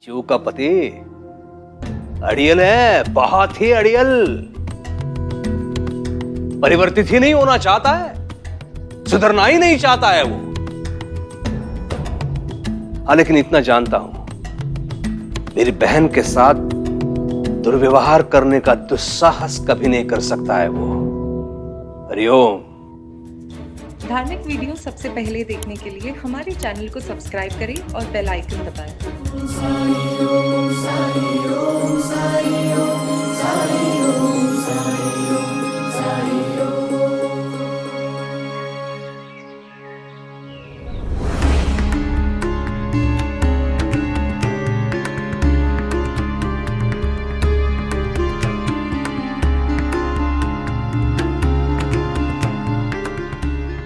चू का पति अड़ियल है, बहुत ही अड़ियल। परिवर्तित ही नहीं होना चाहता है, सुधरना ही नहीं चाहता है वो। हाँ, लेकिन इतना जानता हूं, मेरी बहन के साथ दुर्व्यवहार करने का दुस्साहस कभी नहीं कर सकता है वो। हरिओम। धार्मिक वीडियो सबसे पहले देखने के लिए हमारे चैनल को सब्सक्राइब करें और बेल आइकन दबाएं।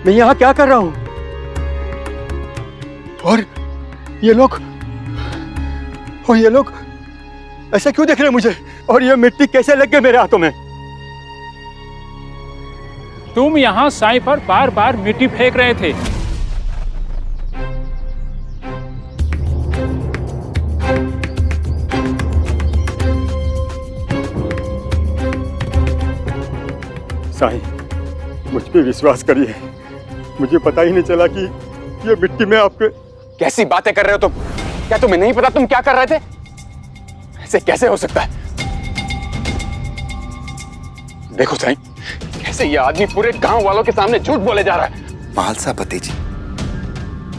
मैं यहाँ क्या कर रहा हूँ? और ये लोग ऐसे क्यों देख रहे हैं मुझे? और ये मिट्टी कैसे लग गई मेरे हाथों में? तुम यहाँ साईं पर बार बार मिट्टी फेंक रहे थे। साईं, मुझ पे विश्वास करिए, मुझे पता ही नहीं चला कि ये मिट्टी में आपके। कैसी बातें कर रहे हो तुम? क्या तुम्हें नहीं पता तुम क्या कर रहे थे? ऐसे कैसे हो सकता है? देखो साईं, कैसे ये आदमी पूरे गांव वालों के सामने झूठ बोले जा रहा है। महालसापति जी,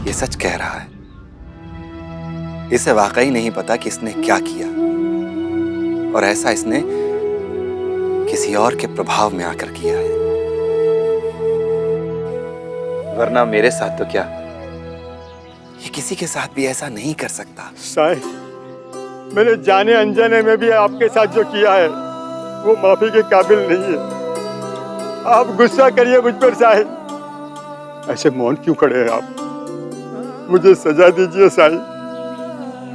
ये सच कह रहा है। इसे वाकई नहीं पता कि इसने क्या किया, और ऐसा इसने किसी और के प्रभाव में आकर किया है। वरना मेरे साथ तो क्या, ये किसी के साथ भी ऐसा नहीं कर सकता। साईं, मैंने जाने अनजाने में भी आपके साथ जो किया है वो माफी के काबिल नहीं है। आप गुस्सा करिए मुझ पर साईं। ऐसे मौन क्यों खड़े हैं आप? मुझे सजा दीजिए साईं,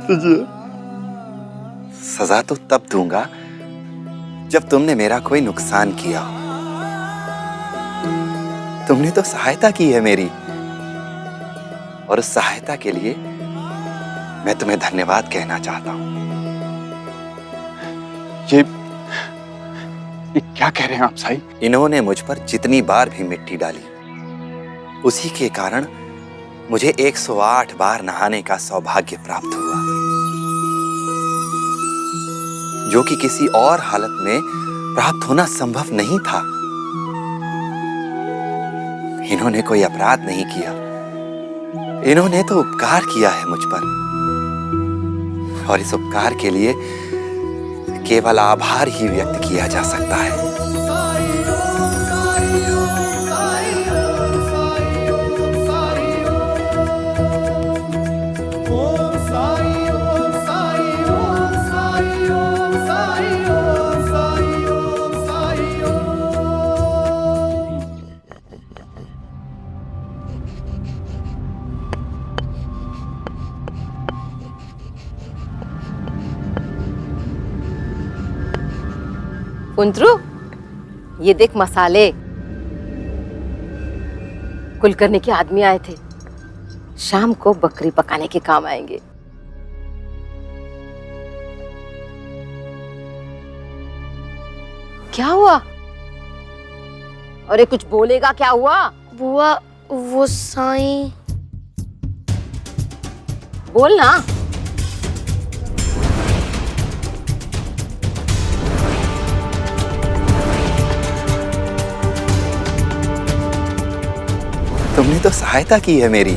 दीजिए। सजा तो तब दूंगा जब तुमने मेरा कोई नुकसान किया हो। तुमने तो सहायता की है मेरी, और उस सहायता के लिए मैं तुम्हें धन्यवाद कहना चाहता हूं। ये क्या कह रहे हैं आप साईं? इन्होंने मुझ पर जितनी बार भी मिट्टी डाली, उसी के कारण मुझे 108 बार नहाने का सौभाग्य प्राप्त हुआ, जो कि किसी और हालत में प्राप्त होना संभव नहीं था। इन्होंने कोई अपराध नहीं किया, इन्होंने तो उपकार किया है मुझ पर, और इस उपकार के लिए केवल आभार ही व्यक्त किया जा सकता है। कुंद्रू, ये देख मसाले। कुलकर्णी के आदमी आए थे, शाम को बकरी पकाने के काम आएंगे। क्या हुआ? अरे कुछ बोलेगा, क्या हुआ? बुआ, वो साईं। बोल ना। तुमने तो सहायता की है मेरी।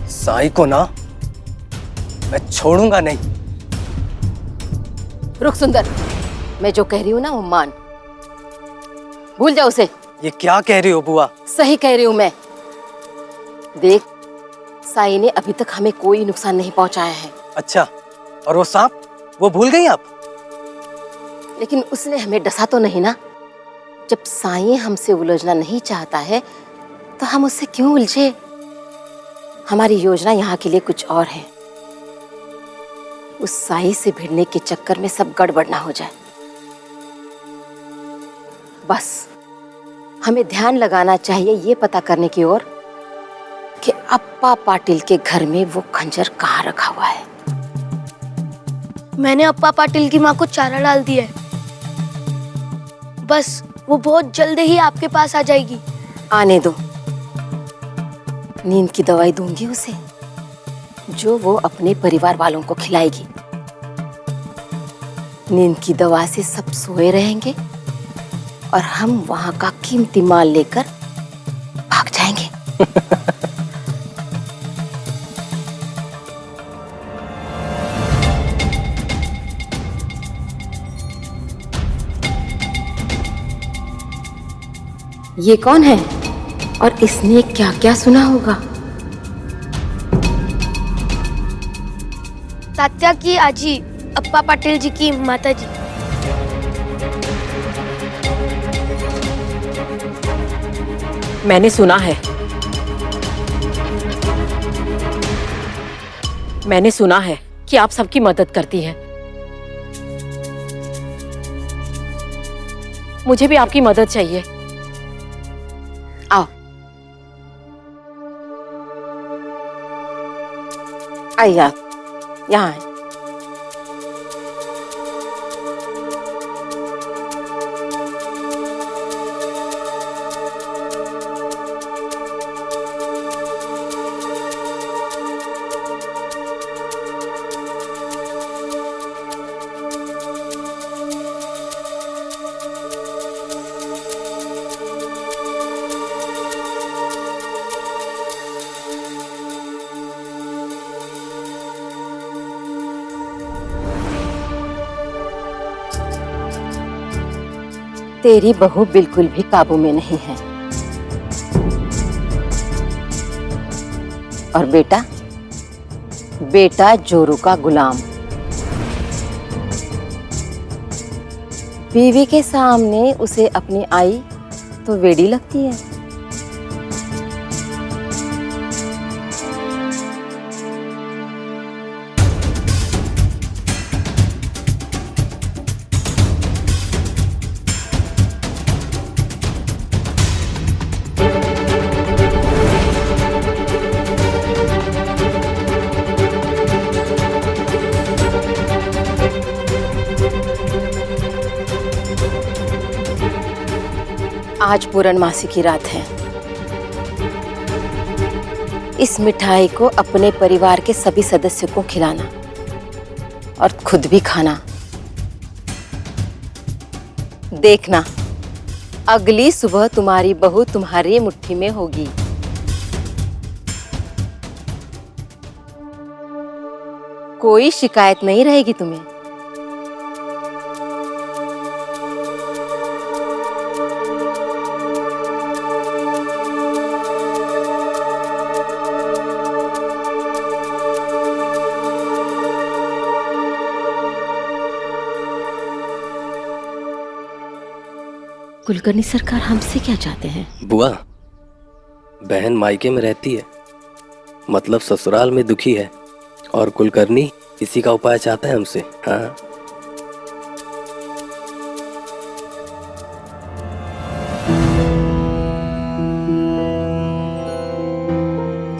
साईं को ना मैं छोड़ूंगा नहीं। रुक सुंदर, मैं जो कह रही हूँ ना वो मान, भूल जाओ उसे। ये क्या कह रही हो बुआ? सही कह रही हूँ मैं। देख, साईं ने अभी तक हमें कोई नुकसान नहीं पहुंचाया है। अच्छा, और वो सांप, वो भूल गई आप? लेकिन उसने हमें डसा तो नहीं ना। जब साईं हमसे उलझना नहीं चाहता है तो हम उससे क्यों उलझे? हमारी योजना यहाँ के लिए कुछ और है। उस साईं से भिड़ने के चक्कर में सब गड़बड़ ना हो जाए। बस हमें ध्यान लगाना चाहिए ये पता करने की ओर कि अप्पा पाटिल के घर में वो खंजर कहाँ रखा हुआ है। मैंने अप्पा पाटिल की माँ को चारा डाल दिया है। बस वो बहुत जल्द ही आपके पास आ जाएगी। आने दो, नींद की दवाई दूंगी उसे, जो वो अपने परिवार वालों को खिलाएगी। नींद की दवा से सब सोए रहेंगे और हम वहां का कीमती माल लेकर भाग जाएंगे। ये कौन है और इसने क्या क्या सुना होगा? तात्या की आजी, अप्पा पाटिल जी की माता जी। मैंने सुना है, मैंने सुना है कि आप सबकी मदद करती हैं। मुझे भी आपकी मदद चाहिए। आओ, आइए आप यहाँ आए। तेरी बहू बिल्कुल भी काबू में नहीं है। और बेटा, बेटा जोरू का गुलाम। बीवी के सामने उसे अपनी आई तो वेड़ी लगती है। आज पूर्णमासी की रात है। इस मिठाई को अपने परिवार के सभी सदस्यों को खिलाना और खुद भी खाना। देखना, अगली सुबह तुम्हारी बहू तुम्हारी मुट्ठी में होगी। कोई शिकायत नहीं रहेगी तुम्हें। कुलकर्णी सरकार हमसे क्या चाहते हैं? बुआ, बहन मायके में रहती है, मतलब ससुराल में दुखी है, और कुलकर्णी इसी का उपाय चाहता है हमसे। हाँ,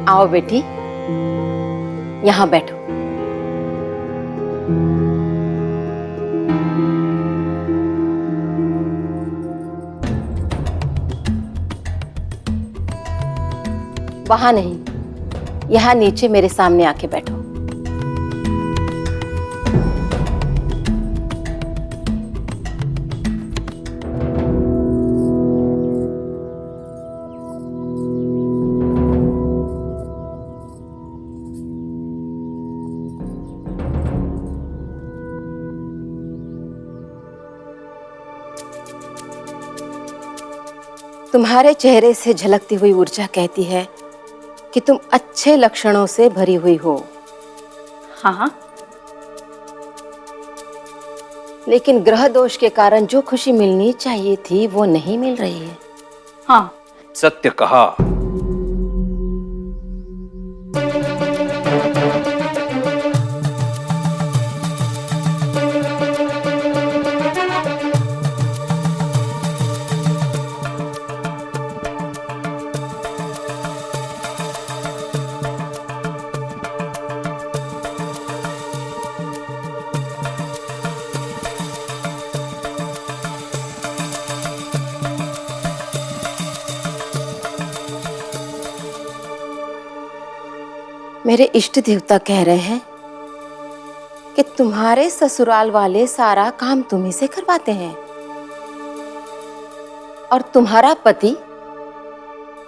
आओ बेटी, यहाँ बैठो। वहां नहीं, यहाँ नीचे मेरे सामने आके बैठो। तुम्हारे चेहरे से झलकती हुई ऊर्जा कहती है कि तुम अच्छे लक्षणों से भरी हुई हो। हाँ, लेकिन ग्रह दोष के कारण जो खुशी मिलनी चाहिए थी वो नहीं मिल रही है। हाँ, सत्य कहा। मेरे इष्ट देवता कह रहे हैं कि तुम्हारे ससुराल वाले सारा काम तुम्ही से करवाते हैं और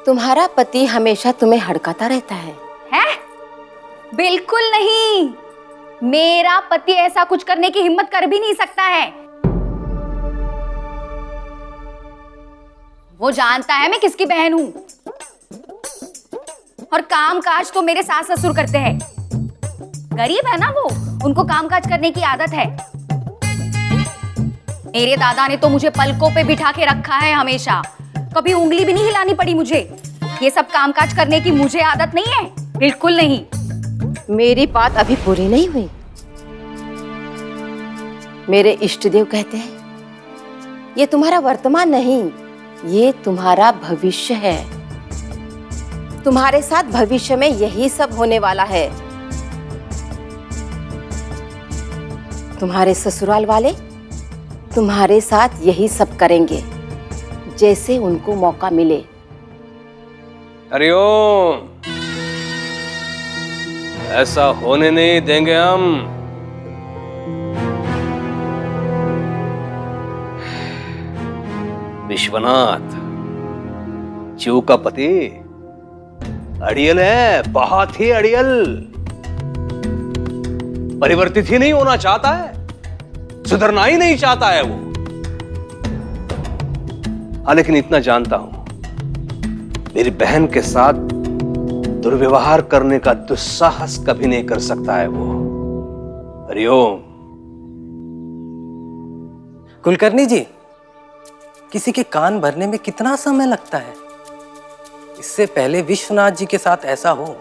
तुम्हारा पति हमेशा तुम्हें हड़काता रहता है। हैं? बिल्कुल नहीं, मेरा पति ऐसा कुछ करने की हिम्मत कर भी नहीं सकता है। वो जानता है मैं किसकी बहन हूं और काम काज तो मेरे सास ससुर करते हैं। गरीब है ना वो, उनको काम काज करने की आदत है। मेरे दादा ने तो मुझे पलकों पे बिठा के रखा है हमेशा, कभी उंगली भी नहीं हिलानी पड़ी मुझे। ये सब काम काज करने की मुझे आदत नहीं है, बिल्कुल नहीं। मेरी बात अभी पूरी नहीं हुई। मेरे इष्ट देव कहते हैं ये तुम्हारा वर्तमान नहीं, ये तुम्हारा भविष्य है। तुम्हारे साथ भविष्य में यही सब होने वाला है। तुम्हारे ससुराल वाले तुम्हारे साथ यही सब करेंगे जैसे उनको मौका मिले। हरिओम, ऐसा होने नहीं देंगे हम। विश्वनाथ, चिऊ का पति अड़ियल है, बहुत ही अड़ियल। परिवर्तित ही नहीं होना चाहता है, सुधरना ही नहीं चाहता है वो। हाँ, लेकिन इतना जानता हूं, मेरी बहन के साथ दुर्व्यवहार करने का दुस्साहस कभी नहीं कर सकता है वो। हरिओम। कुलकर्णी जी, किसी के कान भरने में कितना समय लगता है। इससे पहले विश्वनाथ जी के साथ ऐसा हो,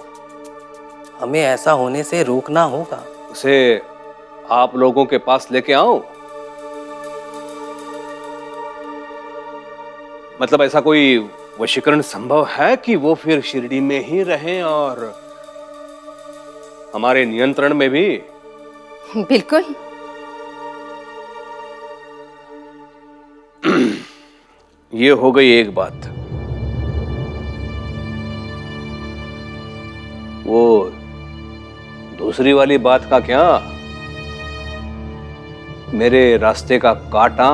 हमें ऐसा होने से रोकना होगा। उसे आप लोगों के पास लेके आऊं? मतलब ऐसा कोई वशीकरण संभव है कि वो फिर शिरडी में ही रहें और हमारे नियंत्रण में भी? बिल्कुल। ये हो गई एक बात। वो दूसरी वाली बात का क्या? मेरे रास्ते का कांटा,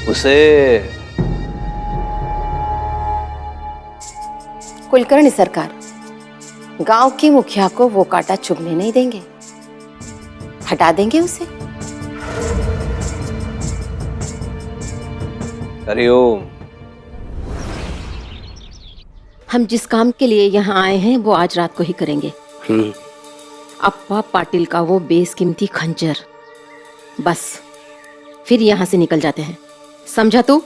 उसे कुलकर्णी सरकार, गांव की मुखिया को वो कांटा चुभने नहीं देंगे, हटा देंगे उसे। हरिओम। हम जिस काम के लिए यहाँ आए हैं वो आज रात को ही करेंगे। अप्पा पाटिल का वो बेशकीमती खंजर, बस फिर यहाँ से निकल जाते हैं, समझा तू?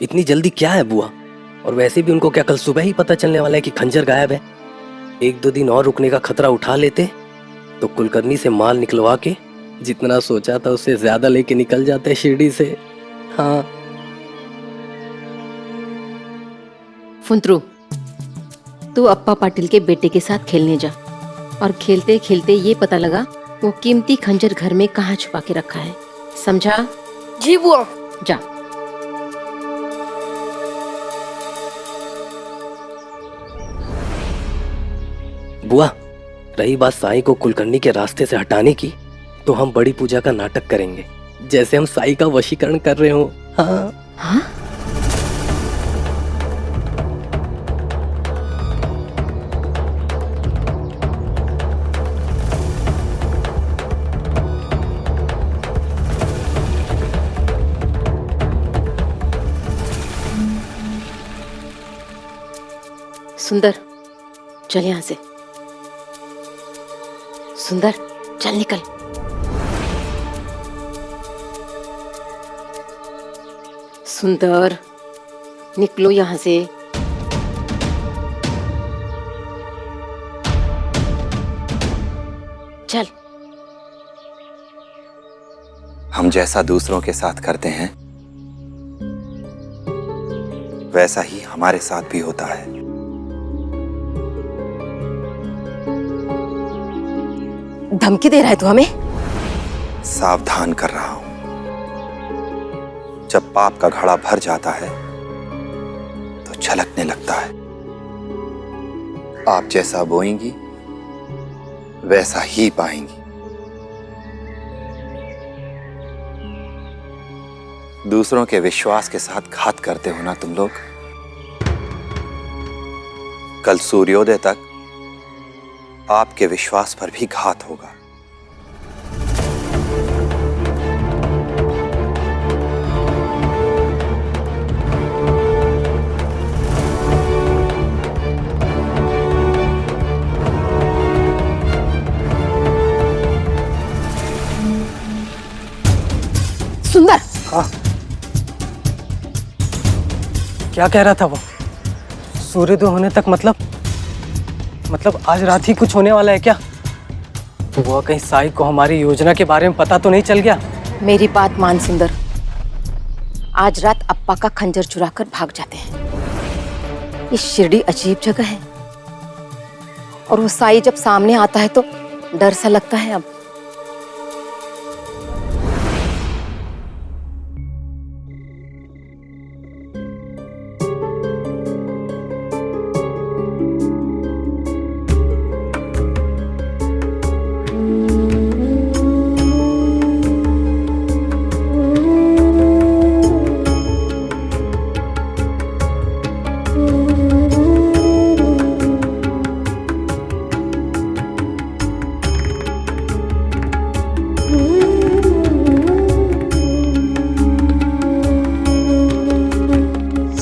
इतनी जल्दी क्या है बुआ? और वैसे भी उनको क्या कल सुबह ही पता चलने वाला है कि खंजर गायब है? एक दो दिन और रुकने का खतरा उठा लेते तो कुलकर्णी से माल निकलवा के जितना सोचा था उससे ज्यादा लेके निकल जाते शिरडी से। हाँ। फुंतरू, तू अप्पा पाटिल के बेटे के साथ खेलने जा, और खेलते खेलते ये पता लगा वो कीमती खंजर घर में कहाँ छुपा के रखा है, समझा? जी बुआ। जा। बुआ, रही बात साईं को कुलकर्णी के रास्ते से हटाने की, तो हम बड़ी पूजा का नाटक करेंगे जैसे हम साईं का वशीकरण कर रहे हो। हाँ। हाँ? सुंदर, चल यहां से। सुंदर, चल निकल। सुंदर, निकलो यहां से। चल। हम जैसा दूसरों के साथ करते हैं वैसा ही हमारे साथ भी होता है। धमकी दे रहा है तू हमें? सावधान कर रहा हूं। जब पाप का घड़ा भर जाता है तो छलकने लगता है। आप जैसा बोएंगी वैसा ही पाएंगी। दूसरों के विश्वास के साथ घात करते हो ना तुम लोग। कल सूर्योदय तक आपके विश्वास पर भी घात होगा। सुंदर, क्या कह रहा था वो? सूर्योदय होने तक मतलब आज रात ही कुछ होने वाला है क्या? वो कहीं साई को हमारी योजना के बारे में पता तो नहीं चल गया? मेरी बात मान सुंदर, आज रात अप्पा का खंजर चुराकर भाग जाते हैं। ये शिरडी अजीब जगह है और वो साई जब सामने आता है तो डर सा लगता है। अब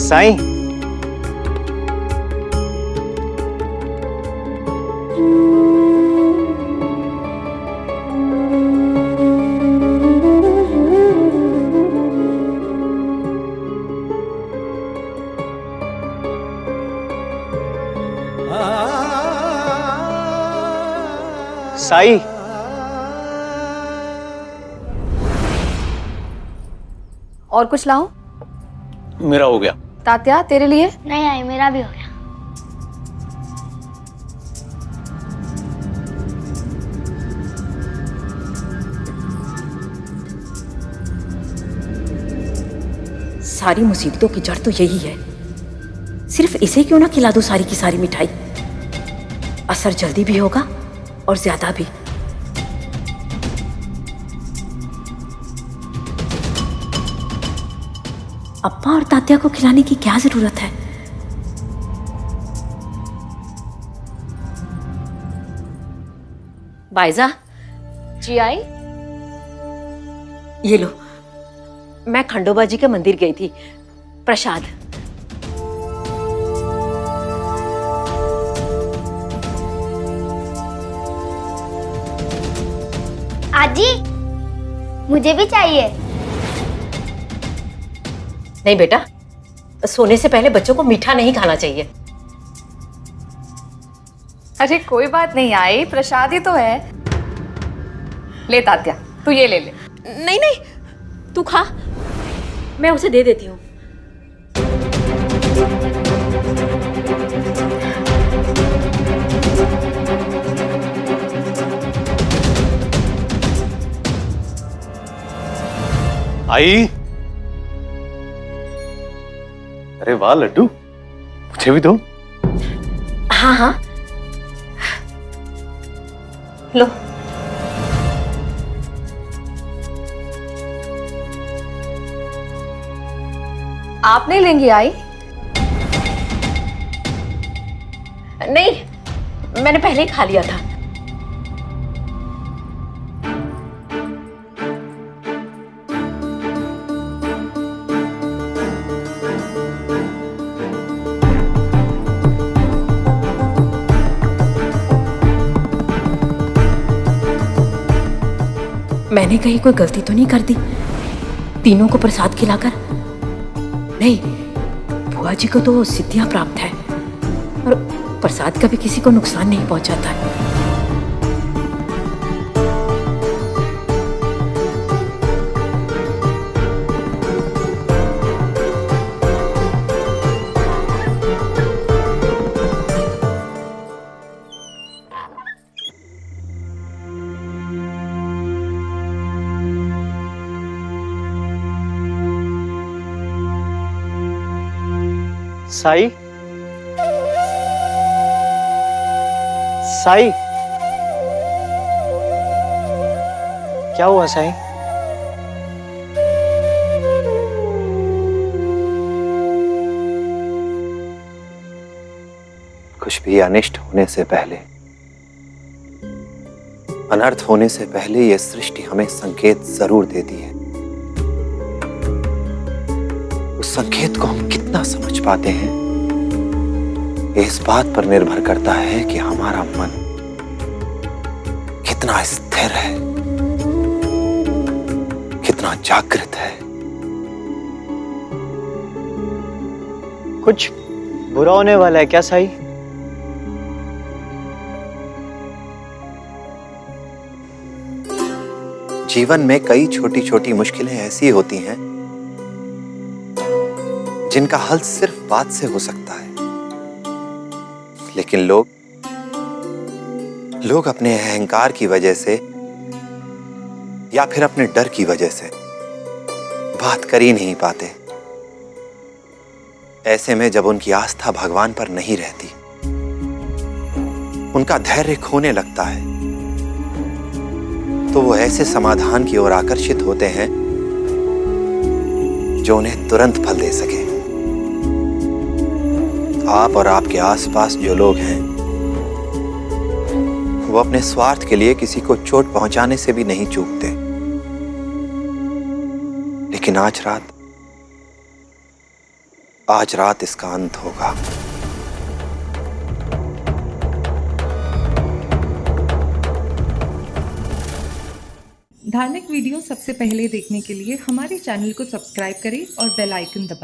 साई, साई, और कुछ लाऊं? मेरा हो गया। तात्या तेरे लिए? नहीं आई, मेरा भी हो गया। सारी मुसीबतों की जड़ तो यही है। सिर्फ इसे क्यों ना खिला दो सारी की सारी मिठाई, असर जल्दी भी होगा और ज्यादा भी। अप्पा और तात्या को खिलाने की क्या जरूरत है? बाइजा जी आई। ये लो, मैं खंडोबा जी के मंदिर गई थी, प्रसाद। आजी, मुझे भी चाहिए। नहीं बेटा, सोने से पहले बच्चों को मीठा नहीं खाना चाहिए। अरे कोई बात नहीं आई, प्रसाद ही तो है। ले तात्या, तू ये ले ले। नहीं नहीं, तू खा, मैं उसे दे देती हूँ। आई, अरे वाह लड्डू, मुझे भी दो। हाँ हाँ, लो। आप नहीं लेंगी आई? नहीं, मैंने पहले ही खा लिया था। मैंने कहीं कोई गलती तो नहीं कर दी तीनों को प्रसाद खिलाकर? नहीं, बुआ जी को तो सिद्धियां प्राप्त है और प्रसाद कभी किसी को नुकसान नहीं पहुंचाता है। साई, साई, क्या हुआ साई? कुछ भी अनिष्ट होने से पहले, अनर्थ होने से पहले यह सृष्टि हमें संकेत जरूर देती है। उस संकेत को हम कितना समझ पाते हैं, ये इस बात पर निर्भर करता है कि हमारा मन कितना स्थिर है, कितना जागृत है। कुछ बुरा होने वाला है क्या साई? जीवन में कई छोटी छोटी मुश्किलें ऐसी होती हैं जिनका हल सिर्फ बात से हो सकता है, लेकिन लोग अपने अहंकार की वजह से या फिर अपने डर की वजह से बात कर ही नहीं पाते। ऐसे में जब उनकी आस्था भगवान पर नहीं रहती, उनका धैर्य खोने लगता है, तो वो ऐसे समाधान की ओर आकर्षित होते हैं जो उन्हें तुरंत फल दे सके। आप और आपके आसपास जो लोग हैं, वो अपने स्वार्थ के लिए किसी को चोट पहुंचाने से भी नहीं चूकते, लेकिन आज रात इसका अंत होगा। धार्मिक वीडियो सबसे पहले देखने के लिए हमारे चैनल को सब्सक्राइब करें और बेल आइकन दबाएं।